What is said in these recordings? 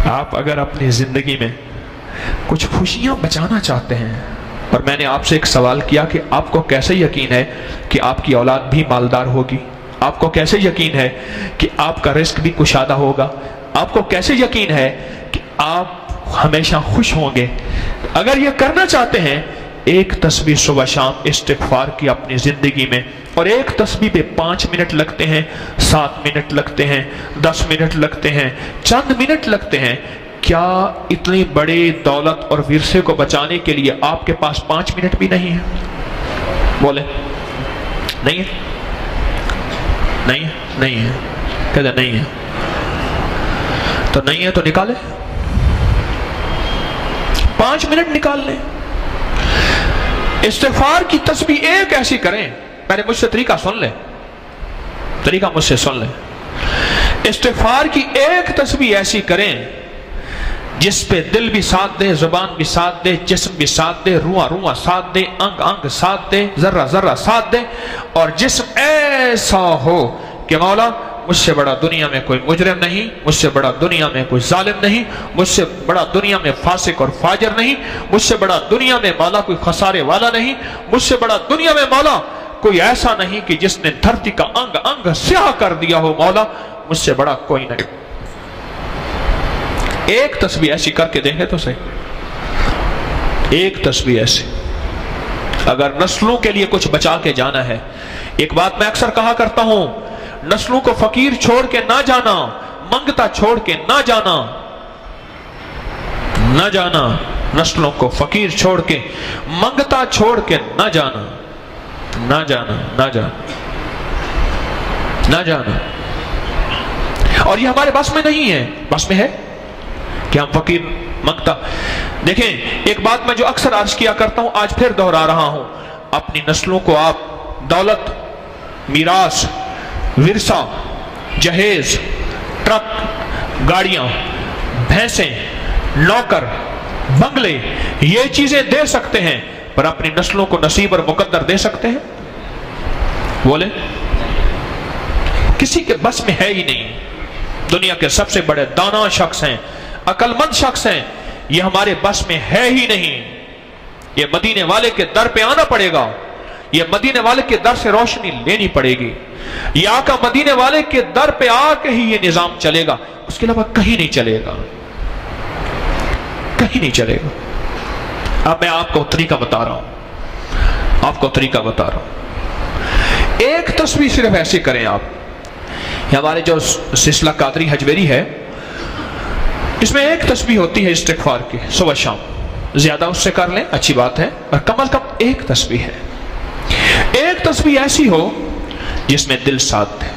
آپ اگر اپنی زندگی میں کچھ خوشیاں بچانا چاہتے ہیں، اور میں نے آپ سے ایک سوال کیا کہ آپ کو کیسے یقین ہے کہ آپ کی اولاد بھی مالدار ہوگی؟ آپ کو کیسے یقین ہے کہ آپ کا رزق بھی کشادہ ہوگا؟ آپ کو کیسے یقین ہے کہ آپ ہمیشہ خوش ہوں گے؟ اگر یہ کرنا چاہتے ہیں، ایک تسبیح صبح شام استغفار کی اپنی زندگی میں، اور ایک تسبیح پہ 5 منٹ لگتے ہیں، 7 منٹ لگتے ہیں، 10 منٹ لگتے ہیں، چند منٹ لگتے ہیں، کیا اتنی بڑی دولت اور ورثے کو بچانے کے لیے آپ کے پاس 5 منٹ بھی نہیں ہے؟ بولے نہیں ہے؟ نہیں ہے؟ نہیں ہے؟ کہتے نہیں ہے تو نہیں ہے، تو نکالے 5 منٹ نکال لیں۔ استغفار کی تسبیح ایک ایسی کریں، پہلے مجھ سے طریقہ سن لیں، طریقہ مجھ سے سن لیں۔ استغفار کی ایک تسبیح ایسی کریں جس پہ دل بھی ساتھ دے، زبان بھی ساتھ دے، جسم بھی ساتھ دے، روح روح ساتھ دے، انگ انگ ساتھ دے، ذرہ ذرہ ساتھ دے، اور جسم ایسا ہو کہ مولا مجھ سے بڑا دنیا میں کوئی مجرم نہیں، مجھ سے بڑا دنیا میں کوئی ظالم نہیں، مجھ سے بڑا دنیا میں فاسق اور فاجر نہیں، مجھ سے بڑا دنیا میں مولا کوئی خسارے والا نہیں، مجھ سے بڑا دنیا میں مولا کوئی ایسا نہیں کہ جس نے دھرتی کا انگ انگ سیاہ کر دیا ہو، مولا مجھ سے بڑا کوئی نہیں۔ ایک تسبیح ایسی کر کے دیکھیں تو صحیح، ایک تسبیح ایسی۔ اگر نسلوں کے لیے کچھ بچا کے جانا ہے، ایک بات میں اکثر کہا کرتا ہوں، نسلوں کو فقیر چھوڑ کے نہ جانا، منگتا چھوڑ کے نہ جانا، نہ جانا، نسلوں کو فقیر چھوڑ کے منگتا چھوڑ کے نہ جانا، نہ جانا، نہ جانا، نہ جانا۔ اور یہ ہمارے بس میں نہیں ہے، بس میں ہے کہ ہم فقیر منگتا۔ دیکھیں ایک بات میں جو اکثر عرض کیا کرتا ہوں، آج پھر دہرا رہا ہوں، اپنی نسلوں کو آپ دولت، میراث، ورثہ، جہیز، ٹرک، گاڑیاں، بھینسیں، نوکر، بنگلے، یہ چیزیں دے سکتے ہیں، پر اپنی نسلوں کو نصیب اور مقدر دے سکتے ہیں؟ بولے کسی کے بس میں ہے ہی نہیں۔ دنیا کے سب سے بڑے دانا شخص ہیں، عقل مند شخص ہیں، یہ ہمارے بس میں ہے ہی نہیں۔ یہ مدینے والے کے در پہ آنا پڑے گا، یہ مدینے والے کے در سے روشنی لینی پڑے گی، یہ آقا مدینے والے کے در پہ آ کے ہی یہ نظام چلے گا، اس کے علاوہ کہیں نہیں چلے گا، کہیں نہیں چلے گا۔ اب میں آپ کو طریقہ بتا رہا ہوں، آپ کو طریقہ بتا رہا ہوں۔ ایک تسبیح صرف ایسے کریں آپ۔ ہمارے جو سلسلہ قادری حجویری ہے، اس میں ایک تسبیح ہوتی ہے استغفار کی صبح شام، زیادہ اس سے کر لیں اچھی بات ہے، اور کم از کم ایک تسبیح ہے۔ ایک تسبیح ایسی ہو جس میں دل ساتھ دے،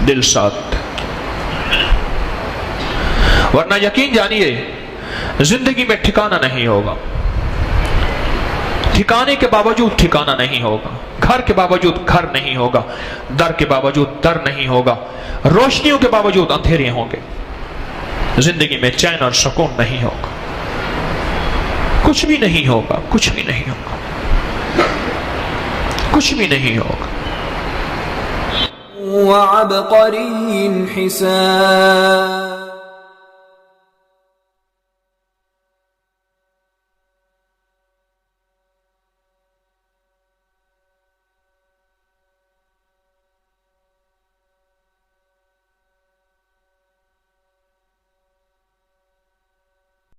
دل ساتھ دے، ورنہ یقین جانیے زندگی میں ٹھکانہ نہیں ہوگا، ٹھکانے کے باوجود ٹھکانہ نہیں ہوگا، گھر کے باوجود گھر نہیں ہوگا، در کے باوجود در نہیں ہوگا، روشنیوں کے باوجود اندھیرے ہوں گے، زندگی میں چین اور سکون نہیں ہوگا، کچھ بھی نہیں ہوگا، کچھ بھی نہیں ہوگا، کچھ بھی نہیں ہوگا۔ وعبقری حسان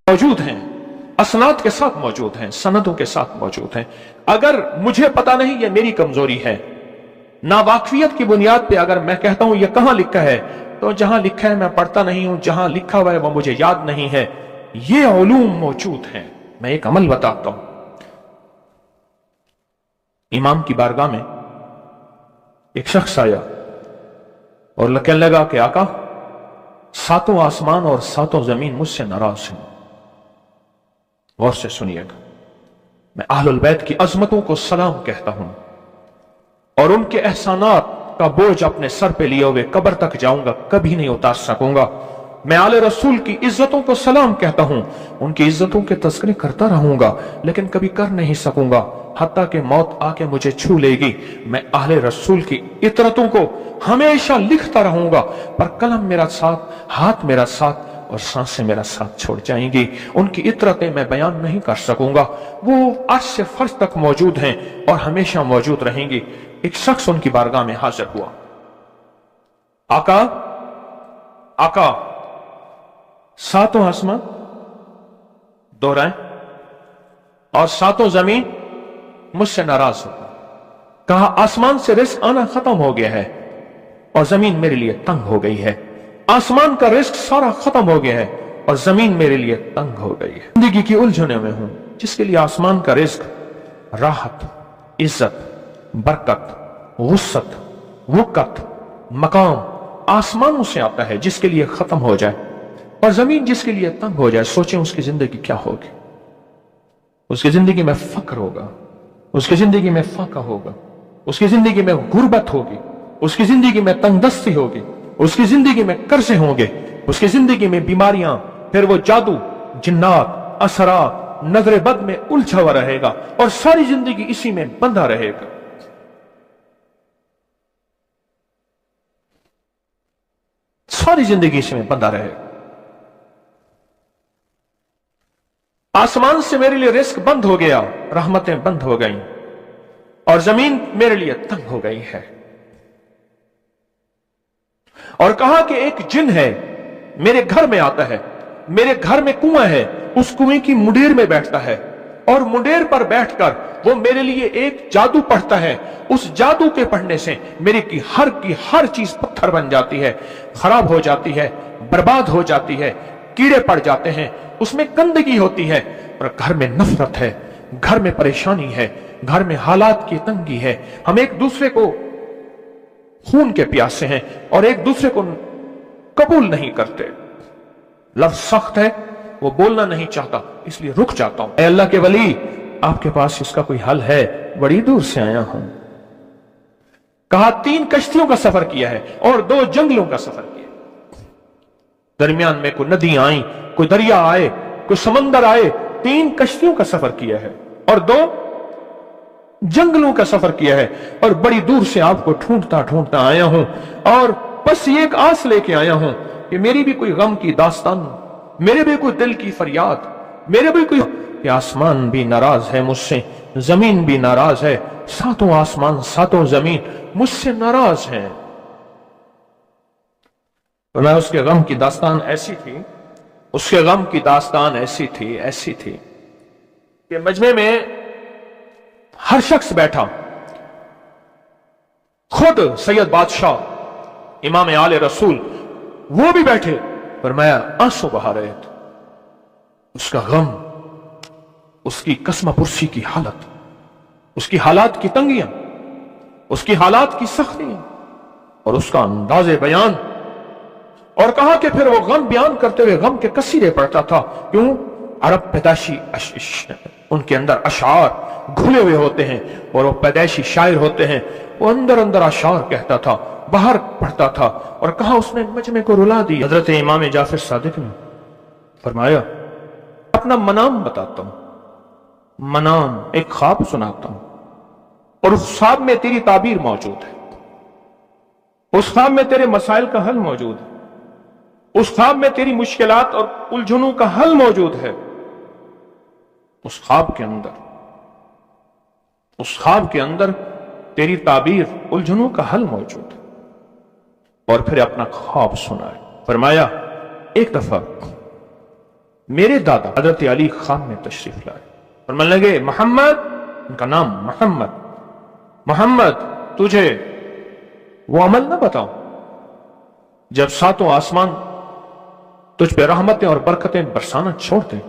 موجود ہیں، اسناد کے ساتھ موجود ہیں، سندوں کے ساتھ موجود ہیں۔ اگر مجھے پتا نہیں، یہ میری کمزوری ہے، ناواقفیت کی بنیاد پہ اگر میں کہتا ہوں یہ کہاں لکھا ہے، تو جہاں لکھا ہے میں پڑھتا نہیں ہوں، جہاں لکھا ہوا ہے وہ مجھے یاد نہیں ہے۔ یہ علوم موجود ہیں۔ میں ایک عمل بتاتا ہوں۔ امام کی بارگاہ میں ایک شخص آیا اور کہنے لگا کہ آقا، 7 آسمان اور 7 زمین مجھ سے ناراض ہیں۔ غور سے سنیے گا، میں اہل البیت کی عظمتوں کو سلام کہتا ہوں، اور ان کے احسانات کا بوجھ اپنے سر پہ لیے ہوئے قبر تک جاؤں گا، کبھی نہیں اتار سکوں گا۔ میں آل رسول کی عزتوں کو سلام کہتا ہوں، ان کی عزتوں کے تذکرے کرتا رہوں گا، لیکن کبھی کر نہیں سکوں گا، حتیٰ کہ موت آ کے مجھے چھو لے گی۔ میں اہل رسول کی عطرتوں کو ہمیشہ لکھتا رہوں گا، پر قلم میرا ساتھ، ہاتھ میرا ساتھ और सांसें मेरा साथ छोड़ जाएंगी। उनकी इतरतें मैं बयान नहीं कर सकूंगा। वो अर्श से फर्श तक मौजूद हैं और हमेशा मौजूद रहेंगी। एक शख्स उनकी बारगाह में हाजिर हुआ। आका, आका, सातों आसमान दोहराएं और सातों जमीन मुझसे नाराज हो। कहा आसमान से रिस्क आना खत्म हो गया है और जमीन मेरे लिए तंग हो गई है। आसमान का रिस्क सारा खत्म हो गया है और जमीन मेरे लिए तंग हो गई है। जिंदगी की उलझने में हूं, जिसके लिए आसमान का रिस्क राहत, इज्जत, बरकत, वुसत, वुकत, मकाम आसमानों से आता है, जिसके लिए खत्म हो जाए, और जमीन जिसके लिए तंग हो जाए। सोचें उसकी जिंदगी क्या होगी। उसकी जिंदगी में फक्र होगा, उसकी जिंदगी में फाका होगा, उसकी जिंदगी में गुर्बत होगी, उसकी जिंदगी में तंगदस्ती होगी, उसकी जिंदगी में कर्जे होंगे, उसकी जिंदगी में बीमारियां, फिर वो जादू, जिन्नात, असरात, नजर बद में उलझा हुआ रहेगा और सारी जिंदगी इसी में बंधा रहेगा। सारी जिंदगी इसमें बंधा रहेगा। आसमान से मेरे लिए रिस्क बंद हो गया, रहमतें बंद हो गईं और जमीन मेरे लिए तंग हो गई है। और कहा कि एक जिन है, मेरे घर में आता है, मेरे घर में कुआं है, उस कुएं की मुंडेर में बैठता है और मुंडेर पर बैठकर वो मेरे लिए एक जादू पढ़ता है। उस जादू के पढ़ने से मेरी की हर चीज पत्थर बन जाती है, खराब हो जाती है, बर्बाद हो जाती है, कीड़े पड़ जाते हैं, उसमें गंदगी होती है और घर में नफरत है, घर में परेशानी है, घर में हालात की तंगी है। हम एक दूसरे को खून के प्यासे हैं और एक दूसरे को कबूल नहीं करते। लफ्ज सख्त है, वो बोलना नहीं चाहता, इसलिए रुक जाता हूं। अल्लाह के वली, आपके पास इसका कोई हल है? बड़ी दूर से आया हूं। कहा 3 कश्तियों का सफर किया है और 2 जंगलों का सफर किया। दरमियान में कोई नदियां आई, कोई दरिया आए, कोई समंदर आए। 3 कश्तियों का सफर किया है और 2 जंगलों का सफर किया है और बड़ी दूर से आपको ढूंढता ढूंढता आया हूं और बस ये एक आस लेके आया हूं कि मेरी भी कोई गम की दास्तान, मेरे भी कोई दिल की फरियाद, मेरे भी कोई। आसमान भी नाराज है मुझसे, जमीन भी नाराज है, सातों आसमान सातों जमीन मुझसे नाराज हैं। तो मैं उसके गम की दास्तान ऐसी थी, उसके गम की दास्तान ऐसी थी कि मजमे में हर शख्स बैठा, खुद सैयद बादशाह इमाम आले रसूल वो भी बैठे, पर मैं आंसू बहा रहे थे। उसका गम, उसकी कसमपुरसी की हालत, उसकी हालात की तंगियां, उसकी हालात की सख्तियां और उसका अंदाजे बयान। और कहा कि फिर वो गम बयान करते हुए गम के कसीरे पढ़ता था। क्यों? अरब पैदाशी उनके अंदर अशार घुले हुए होते हैं और वो पैदाइशी शायर होते हैं। वो अंदर अंदर अशार कहता था, बाहर पढ़ता था। और कहा उसने मजमे को रुला दी। हजरत इमाम जाफर सादिक ने फरमाया, अपना मनाम बताता हूं, मनाम एक ख्वाब सुनाता हूं और उस ख्वाब में तेरी ताबीर मौजूद है, उस ख्वाब में तेरे मसाइल का हल मौजूद है, उस ख्वाब में तेरी मुश्किलात और उलझनों का हल मौजूद है। उस ख्वाब के अंदर तेरी ताबीर, उलझनों का हल मौजूद है। और फिर अपना ख्वाब सुनाए। फरमाया, एक दफा मेरे दादा हजरत अली ख्वाब में तशरीफ लाए, फरमाने लगे, मोहम्मद, उनका नाम मोहम्मद, तुझे वो अमल ना बताऊं जब सातों आसमान तुझ पे रहमतें और बरकतें बरसाना छोड़ दें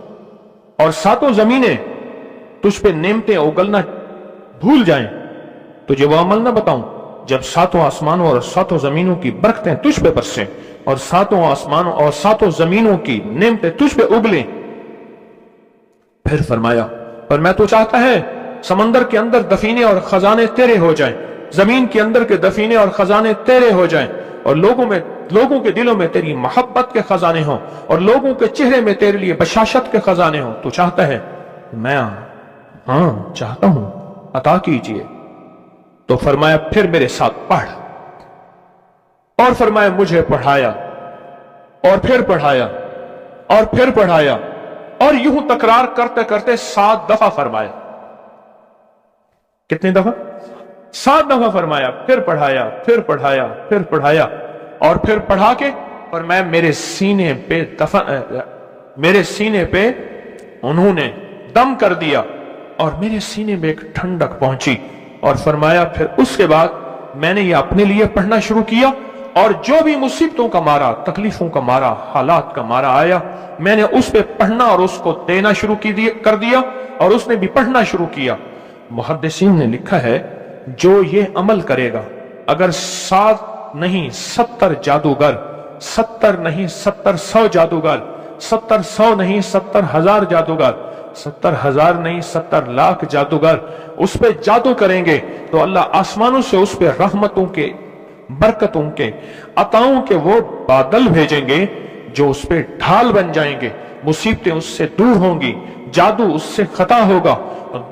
और सातों जमीनें तुझ पे नेमतें उगलना भूल जाएं, तुझे वो अमल ना बताऊं जब सातों आसमानों और सातों जमीनों की बरकतें तुझ पे बरसें और सातों आसमानों और सातों जमीनों की नेमतें तुझ पे उगलें। फिर फरमाया, पर मैं तो चाहता है समंदर के अंदर दफीने और खजाने तेरे हो जाएं, जमीन के अंदर के दफीने और खजाने तेरे हो जाएं और लोगों के दिलों में तेरी मोहब्बत के खजाने हों और लोगों के चेहरे में तेरे लिए बशाशत के खजाने हों। तू चाहता है? मैं हाँ चाहता हूं, अता कीजिए। तो फरमाया, फिर मेरे साथ पढ़। और फरमाया, मुझे पढ़ाया और फिर पढ़ाया और फिर पढ़ाया, और यूं तकरार करते करते 7 दफा फरमाया। कितनी दफा? 7 दफा फरमाया, फिर पढ़ाया, फिर पढ़ाया, फिर पढ़ाया, और फिर पढ़ा के और मैं मेरे सीने पे उन्होंने दम कर दिया और मेरे सीने में एक ठंडक पहुंची। और फरमाया फिर उसके बाद मैंने ये अपने लिए पढ़ना शुरू किया, और जो भी मुसीबतों का मारा, तकलीफों का मारा, हालात का मारा आया, मैंने उस पे पढ़ना और उसको देना शुरू कर दिया, और उसने भी पढ़ना शुरू किया। मुहद्दिसीन ने लिखा है, जो ये अमल करेगा, अगर 7 नहीं 70 जादूगर, 70 नहीं 70,100 जादूगर, 70,100 नहीं 70,000 जादूगर, 70,000 नहीं 70 लाख जादूगर उस पे जादू करेंगे, तो अल्लाह आसमानों से उस पे रहमतों के, बरकतों के, अताओं के वो बादल भेजेंगे जो उस पे ढाल बन जाएंगे। मुसीबतें उससे दूर होंगी, जादू उससे खता होगा,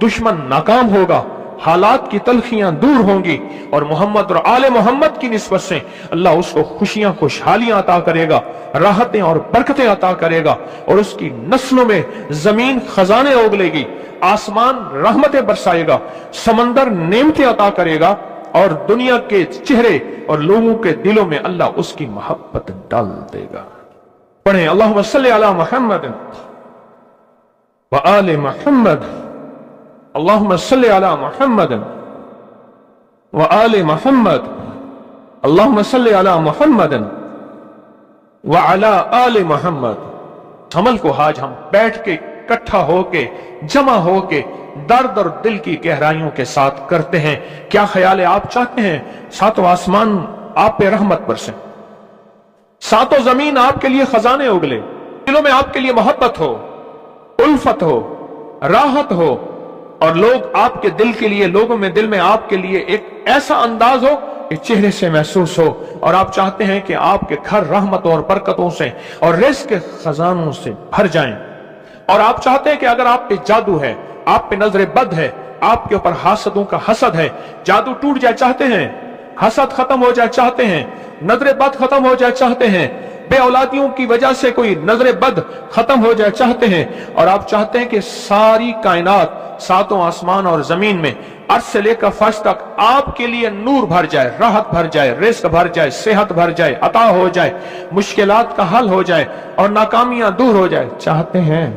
दुश्मन नाकाम होगा, हालात की तलखियां दूर होंगी, और मोहम्मद और आले मोहम्मद की निस्बत से अल्लाह उसको खुशियां, खुशहालियां अता करेगा, राहतें और बरकतें अता करेगा, और उसकी नस्लों में जमीन खजाने उगलेगी, आसमान रहमतें बरसाएगा, समंदर नेमतें अता करेगा, और दुनिया के चेहरे और लोगों के दिलों में अल्लाह उसकी मोहब्बत डाल देगा। पढ़े अल्लाहुम्मा सल्ली अला मुहम्मद व आले मुहम्मद, अल्लाहुम्मा सल्ली अला मुहम्मद व आले मुहम्मद, अल्लाहुम्मा सल्ली अला मुहम्मद व अला आले मुहम्मद। अमल को आज हम बैठ के इकट्ठा होके, जमा होके, दर्द और दिल की गहराइयों के साथ करते हैं। क्या ख्याल है? आप चाहते हैं 7 आसमान आप पे रहमत बरसे, 7 जमीन आपके लिए खजाने उगले, दिलों में आपके लिए मोहब्बत हो, उल्फत हो, राहत हो, और लोग आपके दिल के लिए, लोगों में दिल में आपके लिए एक ऐसा अंदाज हो कि चेहरे से महसूस हो, और आप चाहते हैं कि आपके घर रहमतों और बरकतों से और रिज़्क़ के खजानों से भर जाएं, और आप चाहते हैं कि अगर आप पे जादू है, आप पे नजर बद है, आपके ऊपर हासदों का हसद है, जादू टूट जाए चाहते हैं, हसद खत्म हो जाए चाहते हैं, नजर बद खत्म हो जाए चाहते हैं, बे औलादियों की वजह से कोई नजर बद खत्म हो जाए चाहते हैं, और आप चाहते हैं कि सारी कायनात, 7 आसमान और जमीन में अर्श से लेकर फर्श तक आपके लिए नूर भर जाए, राहत भर जाए, रिज़्क़ भर जाए, सेहत भर जाए, अता हो जाए, मुश्किलात का हल हो जाए, और नाकामियां दूर हो जाए। चाहते हैं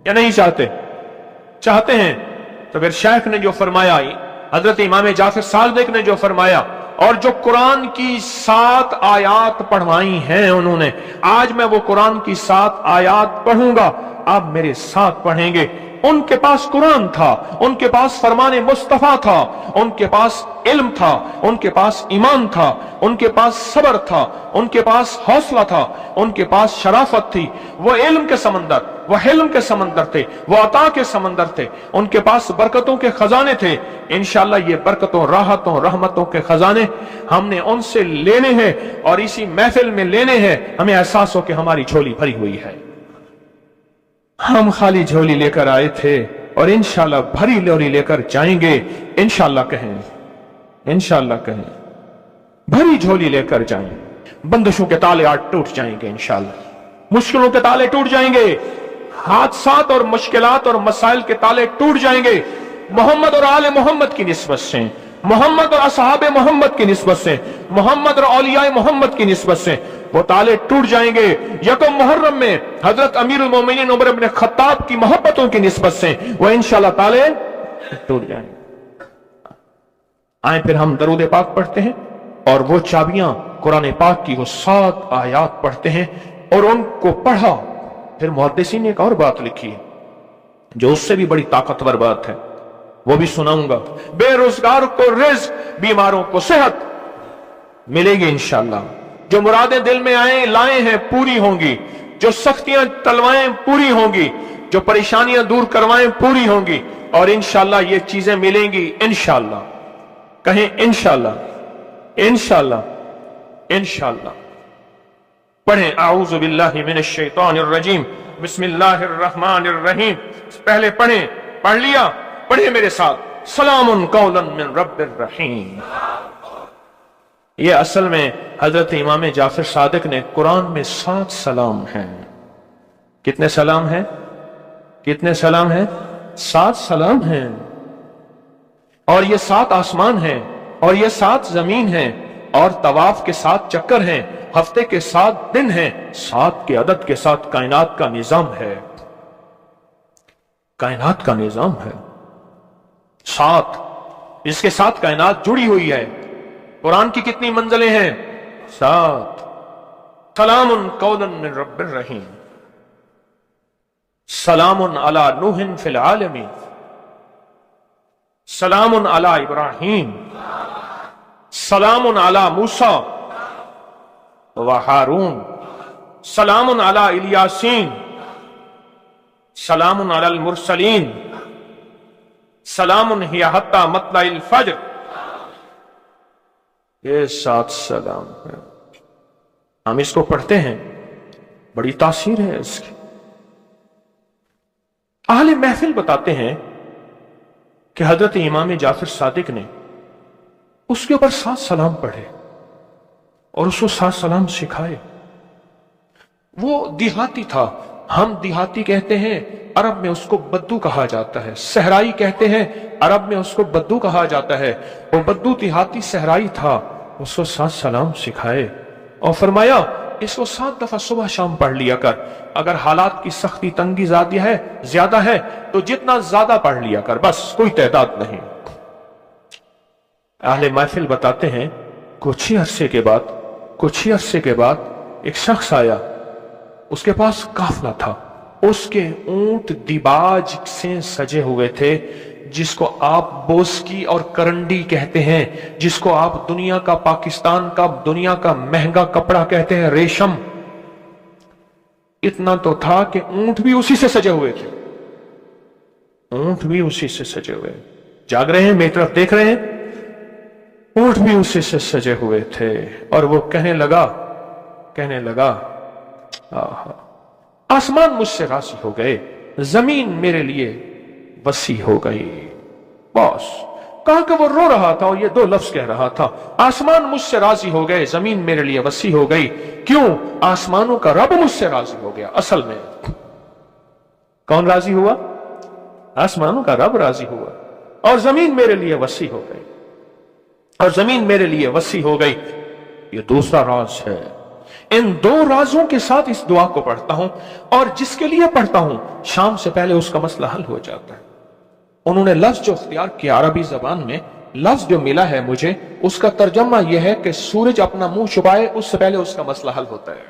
या नहीं चाहते? चाहते हैं। तो फिर शेख ने जो फरमाया, हजरत इमाम जाफर सादिक ने जो फरमाया, और जो कुरान की 7 आयात पढ़वाई हैं उन्होंने, आज मैं वो कुरान की 7 आयात पढ़ूंगा, आप मेरे साथ पढ़ेंगे। उनके पास कुरान था, उनके पास फरमाने मुस्तफा था, उनके पास इल्म था, उनके पास ईमान था, उनके पास सब्र था, उनके पास हौसला था, उनके पास शराफत थी। वो इल्म के समंदर, वो हिल्म के समंदर थे, वो अता के समंदर थे, उनके पास बरकतों के खजाने थे। इंशाअल्लाह ये बरकतों, राहतों, रहमतों के खजाने हमने उनसे लेने हैं, और इसी महफिल में लेने हैं। हमें एहसास हो कि हमारी झोली भरी हुई है, हम खाली झोली लेकर आए थे, और इंशाअल्लाह भरी झोली लेकर जाएंगे। इंशाअल्लाह कहें, इंशाअल्लाह कहें, भरी झोली लेकर जाएं। बंदिशों के ताले आज टूट जाएंगे इंशाअल्लाह, मुश्किलों के ताले टूट जाएंगे, हादसात और मुश्किलात और मसाइल के ताले टूट जाएंगे। मोहम्मद और आले मोहम्मद की निस्बत से, मोहम्मद और असहाबे मोहम्मद की निस्बत से, मोहम्मद और औलियाए मोहम्मद की निस्बत से वो ताले टूट जाएंगे। यकम मुहर्रम में हजरत अमीरुल मोमिनीन उमर इब्न खत्ताब की मोहब्बतों की निस्बत से वो इंशाअल्लाह ताले टूट जाएंगे। आए फिर हम दरूद पाक पढ़ते हैं, और वो चाबियां कुरान पाक की वो 7 आयात पढ़ते हैं, और उनको पढ़ा। फिर मुहद्दिसीन ने एक और बात लिखी है जो उससे भी बड़ी ताकतवर बात है, वो भी सुनाऊंगा। बेरोजगार को रिज़्क़, बीमारों को सेहत मिलेगी इंशाअल्लाह। जो मुरादें दिल में आए लाए हैं पूरी होंगी, जो सख्तियां तलवाएं पूरी होंगी, जो परेशानियां दूर करवाएं पूरी होंगी, और इंशाअल्लाह ये चीजें मिलेंगी इंशाअल्लाह। कहें इंशाअल्लाह, इंशाअल्लाह, इंशाअल्लाह। पढ़ें आऊज़ु बिल्लाहि मिनश शैतानिर रजीम, बिस्मिल्लाहिर रहमानिर रहीम। पहले पढ़ें, पढ़ लिया, पढ़े मेरे साथ, सलामुन कौलन मिन रब्बिर रहीम। ये असल में हजरत इमाम जाफर सादिक ने कुरान में 7 सलाम हैं, कितने सलाम हैं? कितने सलाम हैं? 7 सलाम हैं। और ये 7 आसमान हैं, और ये 7 जमीन हैं, और तवाफ के 7 चक्कर हैं, हफ्ते के 7 दिन हैं, 7 के अदद के साथ कायनात का निजाम है। कायनात का निजाम है 7, इसके साथ कायनात जुड़ी हुई है। कुरान की कितनी मंजिलें हैं? 7। सलामुन कौलन मिन रब्बिर रहीम, सलामुन अला नूहिन फिल आलमीन, सलामुन अला इब्राहीम, सलामुन अला मूसा व हारून, सलामुन अला इलियासीन, सलामुन अलल मुरसलीन, सलामुन हिया हत्ता मतलाइल फज्र। ये 7 सलाम है। हम इसको पढ़ते हैं, बड़ी तासीर है इसकी। अहले महफिल बताते हैं कि हजरत इमाम जाफर सादिक ने उसके ऊपर 7 सलाम पढ़े और उसको 7 सलाम सिखाए। वो देहाती था, हम देहाती कहते हैं, अरब में उसको बद्दू कहा जाता है। सहराई कहते हैं, अरब में उसको बद्दू कहा जाता है। वो बद्दू देहाती सहराई था, उसको 7 सलाम सिखाए और फरमाया इसको 7 दफा सुबह शाम पढ़ लिया कर। अगर हालात की सख्ती तंगी ज्यादा है तो जितना ज्यादा पढ़ लिया कर, बस कोई तादाद नहीं। अहले महफिल बताते हैं कुछ ही अरसे के बाद एक शख्स आया, उसके पास काफला था, उसके ऊंट दिबाज से सजे हुए थे, जिसको आप बोस्की और करंडी कहते हैं, जिसको आप दुनिया का, पाकिस्तान का दुनिया का महंगा कपड़ा कहते हैं, रेशम। इतना तो था कि ऊंट भी उसी से सजे हुए थे, ऊंट भी उसी से सजे हुए। जाग रहे हैं, मेरी तरफ देख रहे हैं? ऊंट भी उसी से सजे हुए थे। और वो कहने लगा आसमान मुझसे राजी हो गए, जमीन मेरे लिए वसी हो गई। बस कहा कि वो रो रहा था और ये 2 लफ्ज कह रहा था, आसमान मुझसे राजी हो गए, जमीन मेरे लिए वसी हो गई। क्यों? आसमानों का रब मुझसे राजी हो गया। असल में कौन राजी हुआ? आसमानों का रब राजी हुआ, और जमीन मेरे लिए वसी हो गई, और जमीन मेरे लिए वसी हो गई। ये दूसरा राज है। इन 2 राजों के साथ इस दुआ को पढ़ता हूं, और जिसके लिए पढ़ता हूं शाम से पहले उसका मसला हल हो जाता है। उन्होंने लफ्ज जो इख्तियार किया अरबी जबान में, लफ्ज जो मिला है मुझे, उसका तर्जमा यह है कि सूरज अपना मुंह छुपाए उससे पहले उसका मसला हल होता है।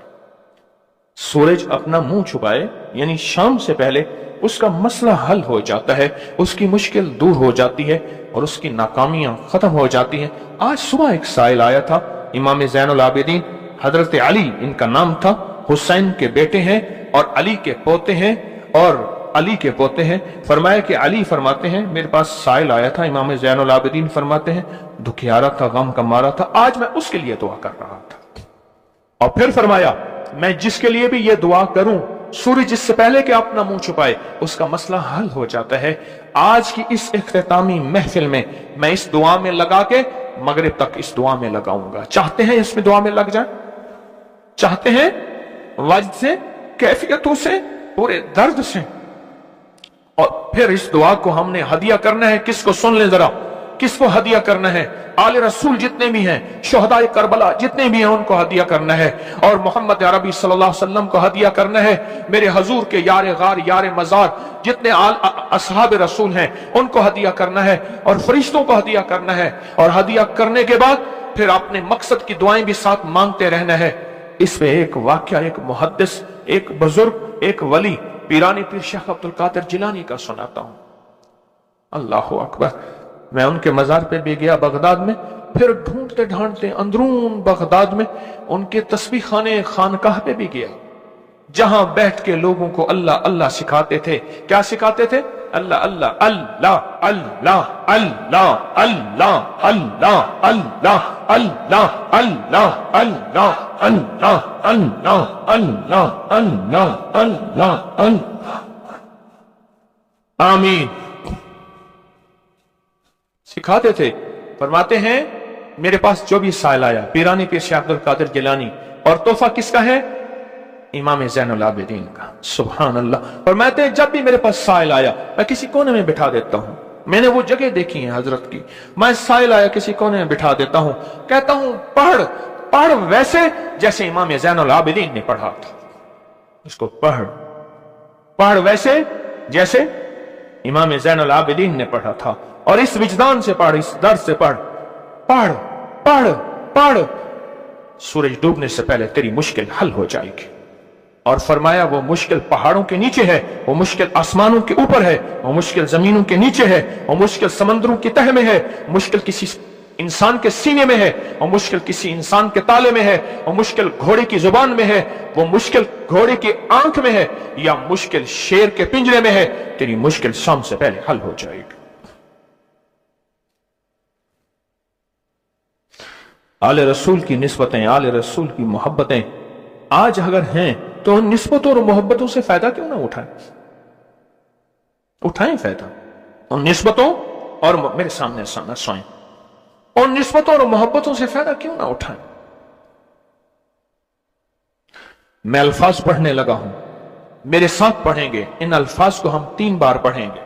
सूरज अपना मुंह छुपाए यानी शाम से पहले उसका मसला हल हो जाता है, उसकी मुश्किल दूर हो जाती है और उसकी नाकामियां खत्म हो जाती हैं। आज सुबह एक साइल आया था, इमाम ज़ैनुल आबिदीन हजरत अली इनका नाम था, हुसैन के बेटे हैं और अली के पोते हैं, फरमाया कि अली फरमाते हैं मेरे पास साइल आया था, इमाम ज़ैनुल आबिदीन फरमाते हैं दुखियारा था, गम का मारा था, आज मैं उसके लिए दुआ कर रहा था। और फिर फरमाया मैं जिसके लिए भी ये दुआ करूं, सूरज जिससे पहले कि अपना मुंह छुपाए उसका मसला हल हो जाता है। आज की इस इख्तितामी महफिल में मैं इस दुआ में लगा के मगरिब तक इस दुआ में लगाऊंगा। चाहते हैं इसमें दुआ में लग जाए? चाहते हैं? वजद से, कैफियतों से, पूरे दर्द से। और फिर इस दुआ को हमने हदिया करना है। किसको? सुन ले जरा, किसको हदिया करना है? आले रसूल जितने भी हैं, शुहदाए करबला जितने भी हैं, उनको हदिया करना है। और मोहम्मद अरबी सल्लल्लाहु अलैहि वसल्लम को हदिया करना है। मेरे हजूर के यार गार, यार मजार जितने असहाब रसूल हैं, उनको हदिया करना है, और फरिश्तों को हदिया करना है। और हदिया करने के बाद फिर अपने मकसद की दुआएं भी साथ मांगते रहना है। इसमें एक वाक्या, एक मुहद्दिस, एक बुजुर्ग, एक वली, पीरानी पीर शेख अब्दुल कादिर जिलानी का सुनाता हूं। अल्लाहु अकबर। मैं उनके मजार पे भी गया बगदाद में, फिर ढूंढते ढांढते अंदरून बगदाद में उनके तस्बीह खाने खानकाह पे भी गया, जहां बैठ के लोगों को अल्लाह अल्लाह सिखाते थे। क्या सिखाते थे? अल्लाह अल्लाह अल्लाह अल्लाह अल्लाह अल्लाह अल्लाह अल्लाह अल्लाह अल्लाह अल्लाह अल्लाह अल्लाह अल्लाह अल्लाह अल्लाह अल्लाह। आमीन सिखाते थे। फरमाते हैं मेरे पास जो भी साइल आया, पीरानी पीर शेख अब्दुल कादिर जिलानी, और तोहफा किसका है? इमाम ज़ैनुल आबिदीन का। सुभान अल्लाह। फरमाते हैं जब भी मेरे पास साइल आया मैं किसी कोने में बिठा देता हूं। मैंने वो जगह देखी है हजरत की, मैं साइल आया किसी कोने में बिठा देता हूं, कहता हूं पढ़ पढ़ वैसे जैसे इमाम ज़ैनुल आबिदीन ने पढ़ा था। उसको पढ़ पढ़ वैसे जैसे इमाम ज़ैनुल आबिदीन ने पढ़ा था, और इस विजदान से पढ़, इस दर्द से पढ़, पढ़ पढ़ पढ़, सूरज डूबने से पहले तेरी मुश्किल हल हो जाएगी। और फरमाया वो मुश्किल पहाड़ों के नीचे है, वो मुश्किल आसमानों के ऊपर है, वो मुश्किल जमीनों के नीचे है, वो मुश्किल समंदरों की तह में है, मुश्किल किसी इंसान के सीने में है, वो मुश्किल किसी इंसान के ताले में है, वो मुश्किल घोड़े की जुबान में है, वो मुश्किल घोड़े की आंख में है, या मुश्किल शेर के पिंजरे में है। तेरी मुश्किल शाम से पहले हल हो जाएगी। आले रसूल की निस्बतें, आले रसूल की मोहब्बतें आज अगर हैं तो उन निस्बतों और मोहब्बतों से फायदा क्यों ना उठाएं? उठाएं फायदा उन निस्बतों और मेरे सामने न सोएं, उन निस्बतों और मोहब्बतों से फायदा क्यों ना उठाएं? मैं अल्फाज पढ़ने लगा हूं, मेरे साथ पढ़ेंगे। इन अल्फाज को हम 3 बार पढ़ेंगे।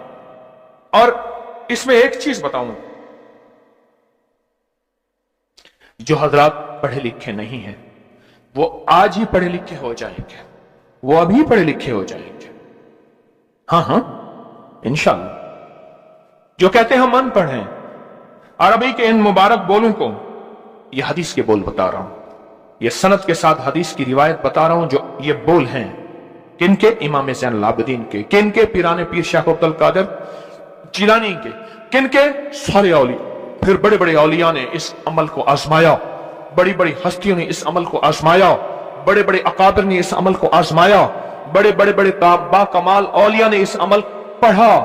और इसमें एक चीज बताऊं, जो हजरात पढ़े लिखे नहीं हैं वो आज ही पढ़े लिखे हो जाएंगे, वो अभी पढ़े लिखे हो जाएंगे। हां हां इंशाअल्लाह। जो कहते हैं हम अनपढ़ हैं, अरबी के इन मुबारक बोलों को, ये हदीस के बोल बता रहा हूं, ये सनद के साथ हदीस की रिवायत बता रहा हूं। जो ये बोल हैं किनके? इमाम ज़ैनुल आबिदीन के। किनके? पीराने पीर शेख अब्दुल कादिर जिलानी के। किनके? सारे औलिया। फिर बड़े बड़े औलिया ने इस अमल को आजमाया, बड़ी बड़ी हस्तियों ने इस अमल को आजमाया, बड़े बड़े अकाबिर ने इस अमल को आजमाया, बड़े बड़े बड़े बाकमाल औलिया ने इस अमल पढ़ा।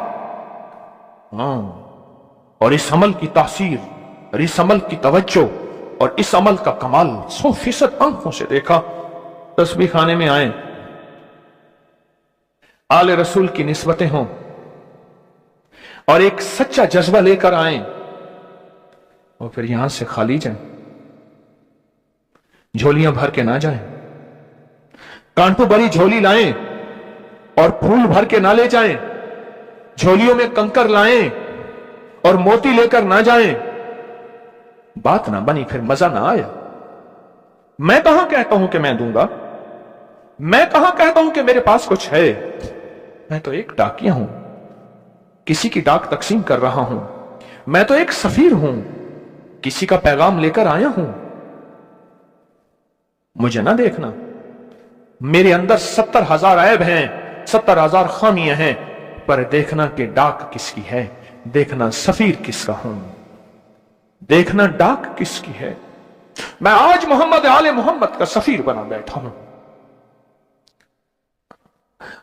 और इस अमल की तासीर और इस अमल की तवज्जो और इस अमल का कमाल 100% आंखों से देखा। तस्बीह खाने में आए, आले रसूल की निस्बतें हों और एक सच्चा जज्बा लेकर आए, और फिर यहां से खाली जाएं, झोलियां भर के ना जाएं, कांटों भरी झोली लाएं और फूल भर के ना ले जाएं, झोलियों में कंकर लाएं और मोती लेकर ना जाएं। बात ना बनी, फिर मजा ना आया। मैं कहां कहता हूं कि मैं दूंगा, मैं कहां कहता हूं कि मेरे पास कुछ है। मैं तो एक डाकिया हूं, किसी की डाक तकसीम कर रहा हूं। मैं तो एक सफीर हूं, किसी का पैगाम लेकर आया हूं। मुझे ना देखना, मेरे अंदर 70,000 ऐब हैं, 70,000 खामियां हैं, पर देखना कि डाक किसकी है, देखना सफीर किसका हूं, देखना डाक किसकी है। मैं आज मोहम्मद आले मोहम्मद का सफीर बना बैठा हूं,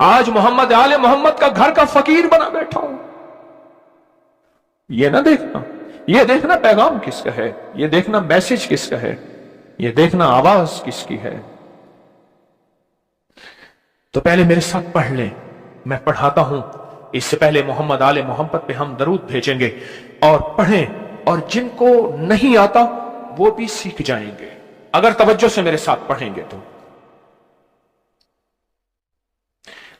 आज मोहम्मद आले मोहम्मद का घर का फकीर बना बैठा हूं। ये ना देखना, ये देखना पैगाम किसका है, ये देखना मैसेज किसका है, ये देखना आवाज किसकी है। तो पहले मेरे साथ पढ़ लें, मैं पढ़ाता हूं। इससे पहले मोहम्मद आले मोहम्मद पे हम दरूद भेजेंगे और पढ़ें, और जिनको नहीं आता वो भी सीख जाएंगे अगर तवज्जो से मेरे साथ पढ़ेंगे।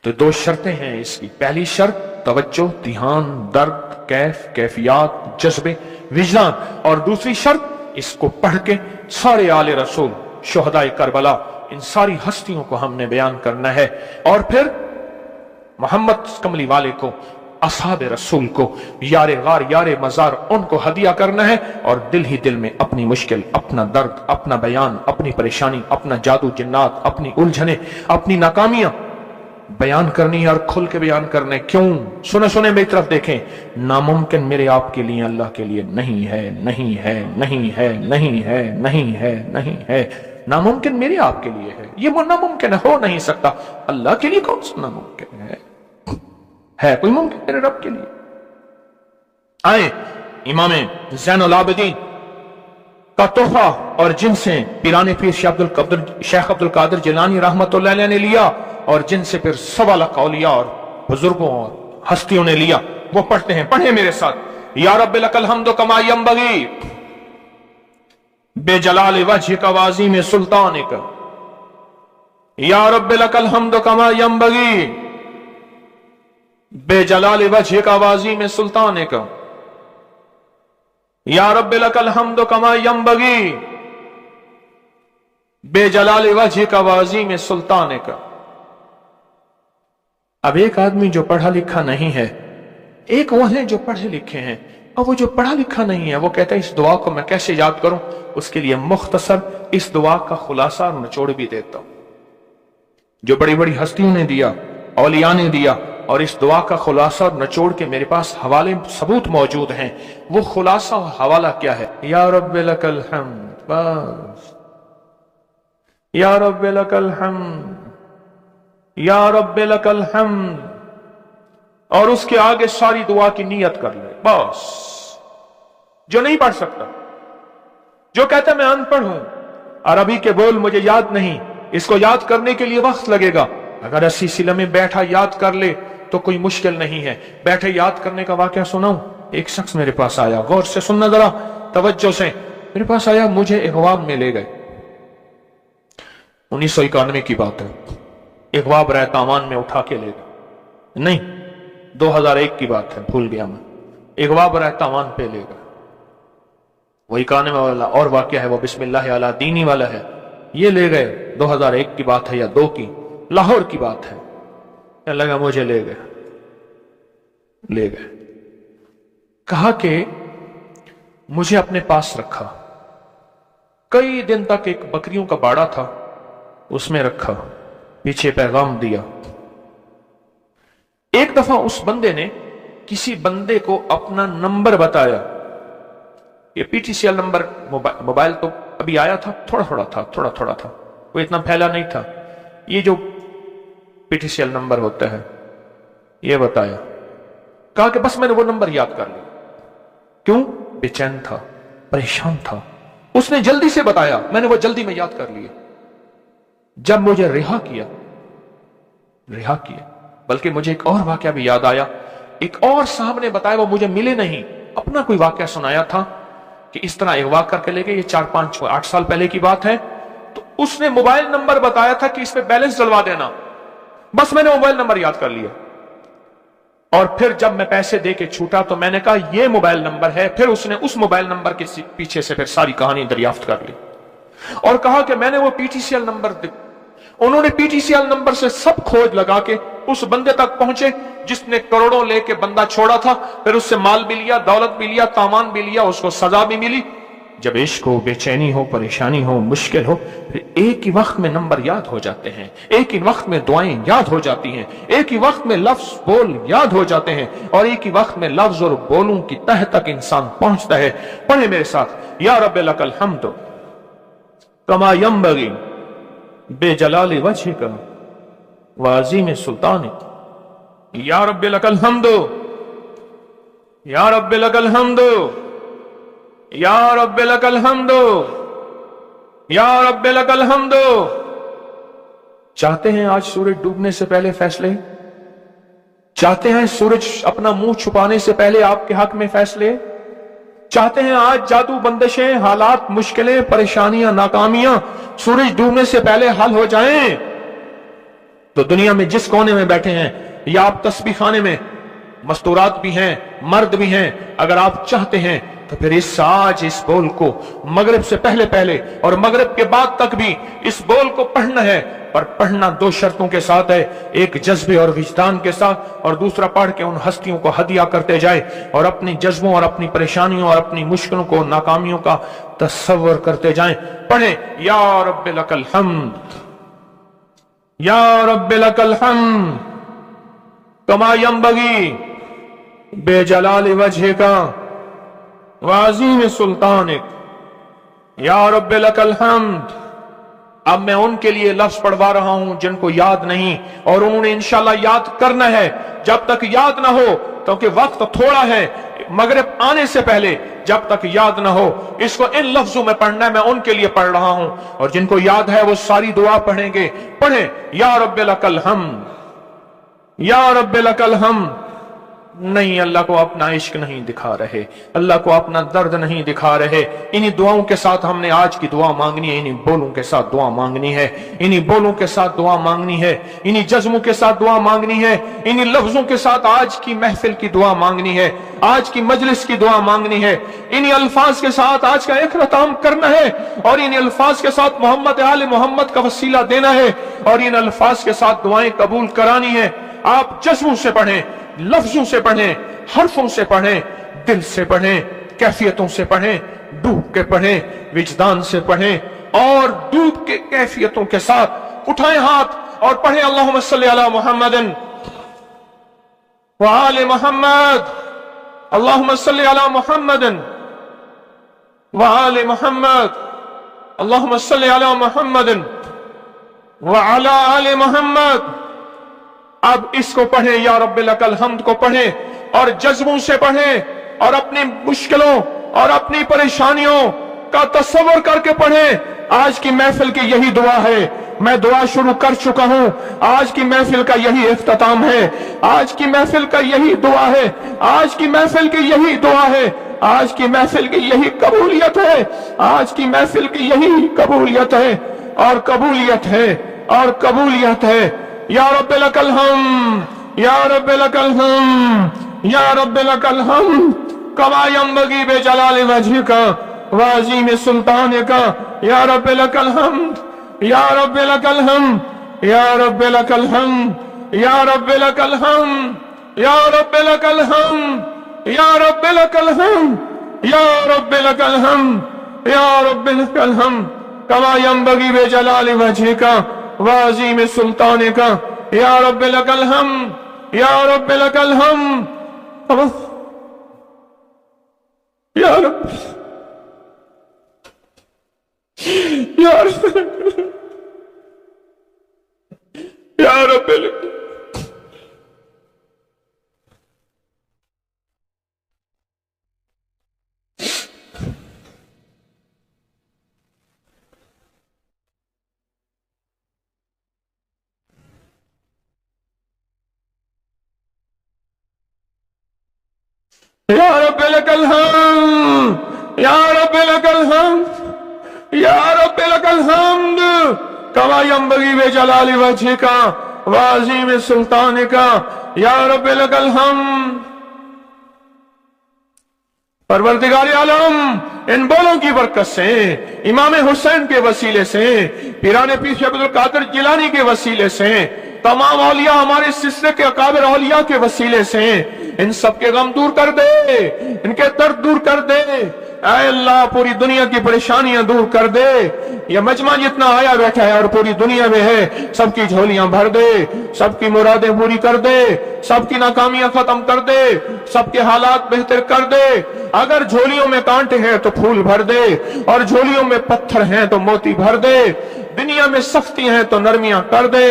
तो 2 शर्तें हैं इसकी। पहली शर्त तवज्जो, ध्यान, दर्द, कैफ, कैफियत, जज्बे, विजदान। और दूसरी शर्त, इसको पढ़ के सारे आले रसूल, शुहदाए करबला, इन सारी हस्तियों को हमने बयान करना है। और फिर मोहम्मद कमली वाले को, असहाब रसूल को, यारे गार यारे मजार, उनको हदिया करना है। और दिल ही दिल में अपनी मुश्किल, अपना दर्द, अपना बयान, अपनी परेशानी, अपना जादू जिन्नात, अपनी उलझने, अपनी नाकामियां बयान करनी है और खुल के बयान करने। क्यों? सुने सुने मेरी तरफ देखें। नामुमकिन मेरे आपके लिए, अल्लाह के लिए नहीं है, नहीं है, नहीं है, नहीं है, नहीं है, नहीं है। नामुमकिन मेरे आपके लिए है, ये वो नामुमकिन हो नहीं सकता। अल्लाह के लिए कौन सा नामुमकिन है कोई मुमकिन मेरे रब के लिए? आए इमाम ज़ैनुल आबिदीन का तोहफा, और जिनसे पीराने पीर शेख अब्दुल कादिर जिलानी रहमतुल्लाह अलैह ने लिया, और जिनसे फिर 1.25 लाख औलिया और बुजुर्गों और हस्तियों ने लिया, वो पढ़ते हैं। पढ़े मेरे साथ। या रब्बिल लकल हम्दु कमा यंबगी बेजलाल वजहिक व अज़ीम सुल्तानिक या रब्बे लकल हम्द कमा यंबगी बेजलाल वजह का वाजी में सुल्तान का, या रब्बे लकल हम्द कमा यंबगी बेजलाल वजह का वाजी में सुल्तान का। अब एक आदमी जो पढ़ा लिखा नहीं है, एक वो है जो पढ़े लिखे हैं, और वो जो पढ़ा लिखा नहीं है वो कहता है इस दुआ को मैं कैसे याद करूं। उसके लिए मुख्तसर इस दुआ का खुलासा और निचोड़ भी देता हूं जो बड़ी बड़ी हस्तियों ने दिया, औलिया ने दिया, और इस दुआ का खुलासा और निचोड़ के मेरे पास हवाले सबूत मौजूद हैं। वो खुलासा और हवाला क्या है? या रब्बे लकल हम्द, बस या रब्बे लकल हम्द, या रब्बे लकल हम्द, और उसके आगे सारी दुआ की नियत कर ले बस। जो नहीं पढ़ सकता, जो कहता मैं अनपढ़ हूं, अरबी के बोल मुझे याद नहीं, इसको याद करने के लिए वक्त लगेगा, अगर 80 सिले में बैठा याद कर ले तो कोई मुश्किल नहीं है। बैठे याद करने का वाकया सुनाऊं। एक शख्स मेरे पास आया, गौर से सुनना जरा, तवज्जो से, मेरे पास आया, मुझे इगवाब में ले गए। 1991 की बात है। इगवाब रहतावान में उठा के ले गए, नहीं 2001 की बात है, भूल गया मैं। इगवाब रहतावान पे ले गए। वही काने वाला और वाकया है, वो बिस्मिल्लाह अला दीनी वाला है। ये ले गए, 2001 की बात है या 2 की, लाहौर की बात है। क्या लगा, मुझे ले गए, ले गए, कहा कि मुझे अपने पास रखा। कई दिन तक एक बकरियों का बाड़ा था, उसमें रखा, पीछे पैगाम दिया। एक दफा उस बंदे ने किसी बंदे को अपना नंबर बताया। ये पीटीसीएल नंबर, मोबाइल तो अभी आया था, थोड़ा थोड़ा था, वो इतना फैला नहीं था। ये जो पीटीसीएल नंबर होता है, ये बताया। कहा कि बस मैंने वो नंबर याद कर लिया। क्यों? बेचैन था, परेशान था। उसने जल्दी से बताया, मैंने वो जल्दी में याद कर लिया। जब मुझे रिहा किया, बल्कि मुझे एक और वाकया भी याद आया। एक और साहब ने बताया, वो मुझे मिले नहीं, अपना कोई वाकया सुनाया था कि इस तरह अगवा करके ले गए। ये 4-5-8 साल पहले की बात है। तो उसने मोबाइल नंबर बताया था कि इस पे बैलेंस डलवा देना। बस मैंने मोबाइल नंबर याद कर लिया, और फिर जब मैं पैसे दे के छूटा तो मैंने कहा ये मोबाइल नंबर है। फिर उसने उस मोबाइल नंबर के पीछे से फिर सारी कहानी दरियाफ्त कर ली और कहा कि मैंने वो पीटीसीएल नंबर, उन्होंने पीटीसीएल नंबर से सब खोज लगा के उस बंदे तक पहुंचे जिसने करोड़ों लेके बंदा छोड़ा था। फिर उससे माल भी लिया, दौलत भी लिया, तावान भी लिया, उसको सजा भी मिली। जब इश्क हो, बेचैनी हो, परेशानी हो, मुश्किल हो, फिर एक ही वक्त में नंबर याद हो जाते हैं, एक ही वक्त में दुआएं याद हो जाती हैं, एक ही वक्त में लफ्ज बोल याद हो जाते हैं, और एक ही वक्त में लफ्ज और बोलों की तह तक इंसान पहुंचता है। पढ़े मेरे साथ, या रब्बे लकल हम्द कमा यंबगी बेजलाल वजह का वाजी में सुल्तान। या रब्बे लकल हम्द, या रब्बे लकल हम्द, या रब्बे लकल हम्द, या रब्बे लकल हम्द। चाहते हैं आज सूरज डूबने से पहले फैसले? चाहते हैं सूरज अपना मुंह छुपाने से पहले आपके हक में फैसले? चाहते हैं आज जादू, बंदिशें, हालात, मुश्किलें, परेशानियां, नाकामियां सूरज डूबने से पहले हल हो जाएं? तो दुनिया में जिस कोने में बैठे हैं, या आप तस्बीह खाने में, मस्तूरात भी हैं, मर्द भी हैं, अगर आप चाहते हैं तो फिर इस बोल को मगरिब से पहले और मगरिब के बाद तक भी इस बोल को पढ़ना है। पर पढ़ना 2 शर्तों के साथ है, एक जज्बे और विजदान के साथ, और दूसरा पढ़ के उन हस्तियों को हदिया करते जाए और अपनी जज्बों और अपनी परेशानियों और अपनी मुश्किलों को, नाकामियों का तस्वर करते जाएं। पढ़े, या रब्बे लकल हम्द, या रब्बे लकल हम्द कमा यंबगी बेजलाल वजह का वाज़ीम सुल्तानिक। या रब्बे लकल हम्द। अब मैं उनके लिए लफ्ज पढ़वा रहा हूं जिनको याद नहीं, और उन्होंने इंशाल्लाह याद करना है। जब तक याद ना हो, क्योंकि वक्त थोड़ा है, मगरिब आने से पहले जब तक याद ना हो, इसको इन लफ्जों में पढ़ना है। मैं उनके लिए पढ़ रहा हूं, और जिनको याद है वो सारी दुआ पढ़ेंगे। पढ़े, या रब्बे लकल हम्द, या रब्बे लकल हम्द نہیں، اللہ کو اپنا عشق نہیں دکھا رہے، اللہ کو اپنا درد نہیں دکھا رہے۔ انہی دعاؤں کے ساتھ ہم نے آج کی دعا مانگنی ہے، انہی بولوں کے ساتھ دعا مانگنی ہے، انہی بولوں کے ساتھ دعا مانگنی ہے، انہی جذبوں کے ساتھ دعا مانگنی ہے، انہی لفظوں کے ساتھ آج کی محفل کی دعا مانگنی ہے، آج کی مجلس کی دعا مانگنی ہے، انہی الفاظ کے ساتھ آج کا اختتام کرنا ہے، اور انہی الفاظ کے ساتھ محمد آل محمد کا وسیلہ دینا ہے، اور ان الفاظ کے ساتھ دعائیں قبول کرانی ہے۔ آپ جذبوں سے پڑھیں، لفظوں سے پڑھیں، حرفوں سے پڑھیں، دل سے پڑھیں، کیفیتوں سے پڑھیں، ڈوب کے پڑھیں، وجدان سے پڑھیں، اور ڈوب کے کیفیتوں کے ساتھ اٹھائیں ہاتھ اور پڑھیں اللہم صلی علی محمد وآل محمد، اللہم صلی علی محمد وآل محمد، اللہم صلی علی محمد وعلی آل محمد۔ اب اس کو پڑھیں، یا رب لک الحمد کو پڑھیں، اور جذبوں سے پڑھیں، اور اپنی مشکلوں اور اپنی پریشانیوں کا تصور کر کے پڑھیں۔ آج کی محفل کی یہی دعا ہے، میں دعا شروع کر چکا ہوں، آج کی محفل کا یہی اختتام ہے، آج کی محفل کا یہی دعا ہے، آج کی محفل کی یہی دعا ہے، آج کی محفل کی یہی قبولیت ہے، آج کی محفل کی یہی قبولیت ہے، اور قبولیت ہے، اور قبولیت ہے۔ یا رب لک الحمد، یا رب لک الحمد، یا رب لک الحمد، کما ینبغی بجلال وجہک وعظیم سلطانک، یا رب لک الحمد، یا رب لک الحمد، یا رب لک الحمد، یا رب لک الحمد، یا رب لک الحمد، یا رب لک الحمد، یا رب لک الحمد، یا رب لک الحمد، کما ینبغی بجلال وجہک وعظیم سلطانک، یا رب لک الحمد، یا رب لک الحمد، یا رب، یا رب، یا رب لک، یا رب لک الحمد، یا رب لک الحمد، یا رب لک الحمد، کما ینبغی بجلال وجہک وعظیم سلطانک، یا رب لک الحمد۔ پروردگار عالم، ان بولوں کی برکت سے، امام حسین کے وسیلے سے، پیران پیر شیخ عبد القادر جیلانی کے وسیلے سے، تمام اولیاء ہمارے سلسلے کے اکابر اولیاء کے وسیلے سے ان سب کے غم دور کر دے، ان کے درد دور کر دے، اے اللہ پوری دنیا کی پریشانیاں دور کر دے۔ یہ مجمع جتنا آیا بیٹھا ہے اور پوری دنیا میں ہے، سب کی جھولیاں بھر دے، سب کی مرادیں پوری کر دے، سب کی ناکامیاں ختم کر دے، سب کے حالات بہتر کر دے۔ اگر جھولیوں میں کانٹے ہیں تو پھول بھر دے، اور جھولیوں میں پتھر ہیں تو موتی بھر دے، دنیا میں سختی ہیں تو نرمیاں کر دے،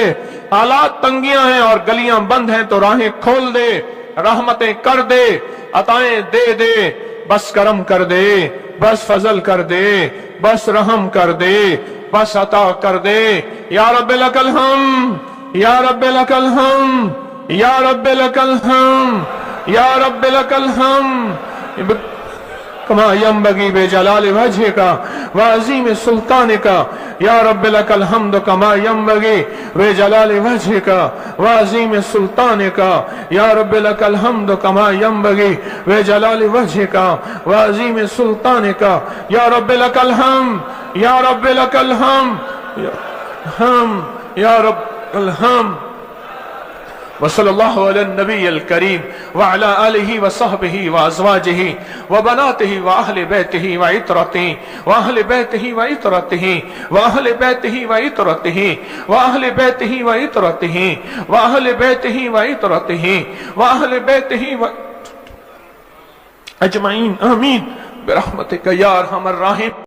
حالات تنگیاں ہیں اور گلیاں بند ہیں تو راہیں کھول دے، رحمتیں کر دے، عطائیں دے دے، بس کرم کر دے، بس فضل کر دے، بس رحم کر دے، بس عطا کر دے۔ یا رب لک الحمد، یا رب لک الحمد، یا رب لک الحمد، یا رب لک الحمد، کما ینبغی بجلال وجہک وعظیم سلطانک، یا رب لک الحمد، کما ینبغی بجلال وجہک وعظیم سلطانک، یا رب لک الحمد، کما ینبغی بجلال وجہک وعظیم سلطانک، یا رب لک الحمد، یا رب لک الحمد، یا رب الحمد۔ وصلی اللہ علی النبی الکریم وعلی آلہ وصحبہ وازواجہ وبناتہ واہل بیتہ وعطرتہ واہل بیتہ وعطرتہ واہل بیتہ وعطرتہ واہل بیتہ وعطرتہ واہل بیتہ وعطرتہ واہل بیتہ اجمعین، آمین برحمتک یا ارحم الراحمین۔